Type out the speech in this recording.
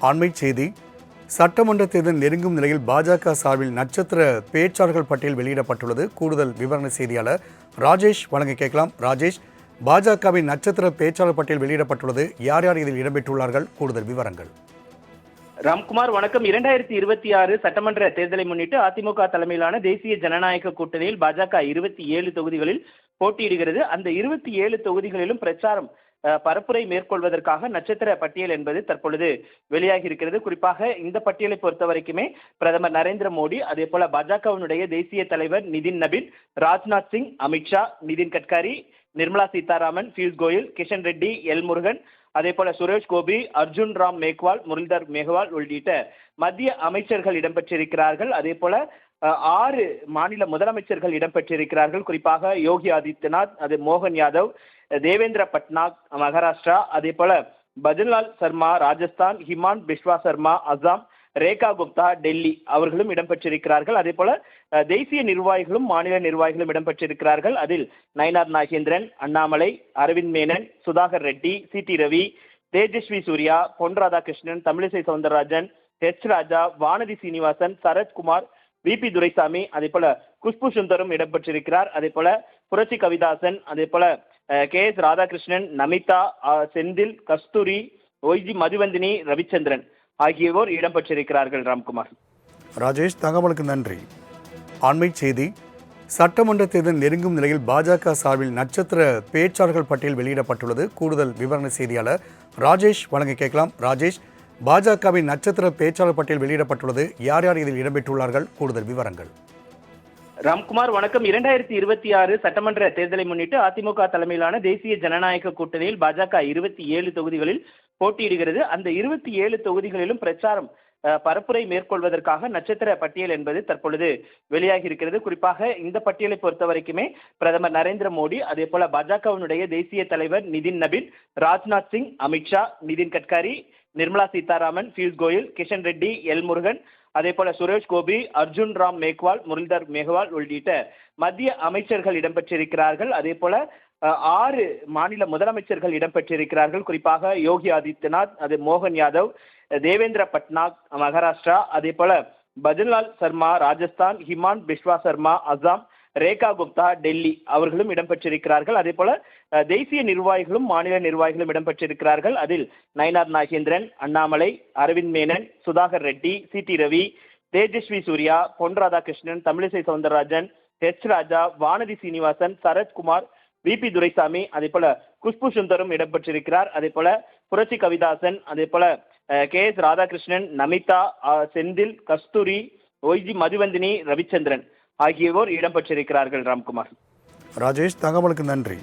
அண்மைச் செய்தி. சட்டமன்ற தேர்தல் நெருங்கும் நிலையில் பாஜக சார்பில் நட்சத்திர பேச்சாளர்கள் பட்டியல் வெளியிடப்பட்டுள்ளது. கூடுதல் விவரண செய்தியாளர் ராஜேஷ் வழங்க கேட்கலாம். ராஜேஷ், பாஜகவின் நட்சத்திர பேச்சாளர் பட்டியல் வெளியிடப்பட்டுள்ளது. யார் யார் இதில் இடம்பெற்றுள்ளார்கள்? கூடுதல் விவரங்கள். ராம்குமார் வணக்கம். 2026 சட்டமன்ற தேர்தலை முன்னிட்டு அதிமுக தலைமையிலான தேசிய ஜனநாயக கூட்டணியில் பாஜக 27 தொகுதிகளில் போட்டியிடுகிறது. அந்த 27 தொகுதிகளிலும் பிரச்சாரம் பரப்புரை மேற்கொள்வதற்காக நட்சத்திர பட்டியல் என்பது தற்பொழுது வெளியாகி இருக்கிறது. குறிப்பாக இந்த பட்டியலை பொறுத்த வரைக்குமே பிரதமர் நரேந்திர மோடி, அதே போல பாஜகவினுடைய தேசிய தலைவர் நிதின் நபீன், ராஜ்நாத் சிங், அமித்ஷா, நிதின் கட்காரி, நிர்மலா சீதாராமன், பியூஷ் கோயல், கிஷன் ரெட்டி, எல் முருகன், அதே போல சுரேஷ் கோபி, அர்ஜுன் ராம் மேக்வால், முரளிதர் மேக்வால் உள்ளிட்ட மத்திய அமைச்சர்கள் இடம்பெற்றிருக்கிறார்கள். அதே போல 6 மாநில முதலமைச்சர்கள் இடம்பெற்றிருக்கிறார்கள். குறிப்பாக யோகி ஆதித்யநாத், அது மோகன் யாதவ், தேவேந்திர பட்நாக் மகாராஷ்டிரா, அதே போல பஜன்லால் சர்மா ராஜஸ்தான், ஹிமாந்த் பிஸ்வா சர்மா அசாம், ரேகா குப்தா டெல்லி அவர்களும் இடம்பெற்றிருக்கிறார்கள். அதே போல தேசிய நிர்வாகிகளும் மாநில நிர்வாகிகளும் இடம்பெற்றிருக்கிறார்கள். அதில் நயினார் நாகேந்திரன், அண்ணாமலை, அரவிந்த் மேனன், சுதாகர் ரெட்டி, சி.டி. ரவி, தேஜஸ்வி சூர்யா, பொன் ராதாகிருஷ்ணன், தமிழிசை சவுந்தரராஜன், எச் ராஜா, வானதி சீனிவாசன், சரத்குமார், வி.பி. துரைசாமி, அதே போல குஷ்பு சுந்தரும் இடம்பெற்றிருக்கிறார். அதே போல புரட்சி கவிதாசன், அதே போல கே.எஸ். ராதாகிருஷ்ணன், நமிதா, செந்தில், கஸ்தூரி, ஒய்ஜி மதுவந்தினி, ரவிச்சந்திரன் ஆகியோர் இடம்பெற்றிருக்கிறார்கள். ராம்குமார். ராஜேஷ், தகவலுக்கு நன்றி. அண்மைச் செய்தி. சட்டமன்ற தேர்தல் நெருங்கும் நிலையில் பாஜக சார்பில் நட்சத்திர பேச்சாளர்கள் பட்டியல் வெளியிடப்பட்டுள்ளது. கூடுதல் விவரண செய்தியாளர் ராஜேஷ் வழங்க கேட்கலாம். ராஜேஷ், பாஜகவின் நட்சத்திர பேச்சாளர் பட்டியல் வெளியிடப்பட்டுள்ளது. யார் யார் இதில் இடம்பெற்றுள்ளார்கள்? கூடுதல் விவரங்கள். ராம்குமார் வணக்கம். 2026 சட்டமன்ற தேர்தலை முன்னிட்டு அதிமுக தலைமையிலான தேசிய ஜனநாயக கூட்டணியில் பாஜக 27 தொகுதிகளில் போட்டியிடுகிறது. அந்த 27 தொகுதிகளிலும் பிரச்சாரம் பரப்புரை மேற்கொள்வதற்காக நட்சத்திர பட்டியல் என்பது தற்பொழுது வெளியாகி இருக்கிறது. குறிப்பாக இந்த பட்டியலை பொறுத்த வரைக்குமே பிரதமர் நரேந்திர மோடி, அதே போல பாஜகவினுடைய தேசிய தலைவர் நிதின் நபீன், ராஜ்நாத் சிங், அமித்ஷா, நிதின் கட்காரி, நிர்மலா சீதாராமன், பியூஷ் கோயல், கிஷன் ரெட்டி, எல் முருகன், அதே போல சுரேஷ் கோபி, அர்ஜுன் ராம் மேக்வால், முரளிதர் மேக்வால் உள்ளிட்ட மத்திய அமைச்சர்கள் இடம்பெற்றிருக்கிறார்கள். அதே போல 6 மாநில முதலமைச்சர்கள் இடம்பெற்றிருக்கிறார்கள். குறிப்பாக யோகி ஆதித்யநாத், அது மோகன் யாதவ், தேவேந்திர பட்நாக் மகாராஷ்டிரா, அதே போல பஜன்லால் சர்மா ராஜஸ்தான், ஹிமாந்த் பிஸ்வா சர்மா அசாம், ரேகா குப்தா டெல்லி அவர்களும் இடம்பெற்றிருக்கிறார்கள். அதே போல தேசிய நிர்வாகிகளும் மாநில நிர்வாகிகளும் இடம்பெற்றிருக்கிறார்கள். அதில் நயினார் நாகேந்திரன், அண்ணாமலை, அரவிந்த் மேனன், சுதாகர் ரெட்டி, சி.டி. ரவி, தேஜஸ்வி சூர்யா, பொன் ராதாகிருஷ்ணன், தமிழிசை சவுந்தரராஜன், எச் ராஜா, வானதி சீனிவாசன், சரத்குமார், வி.பி. துரைசாமி, அதே போல குஷ்பு சுந்தரும் இடம்பெற்றிருக்கிறார். அதே போல புரட்சி கவிதாசன், அதே போல கே.எஸ். ராதாகிருஷ்ணன், நமிதா, செந்தில், கஸ்தூரி, ஒய்ஜி மதுவந்தினி, ரவிச்சந்திரன் ஆகியோர் இடம்பெற்றிருக்கிறார்கள். ராம்குமார். ராஜேஷ், தகவலுக்கு நன்றி.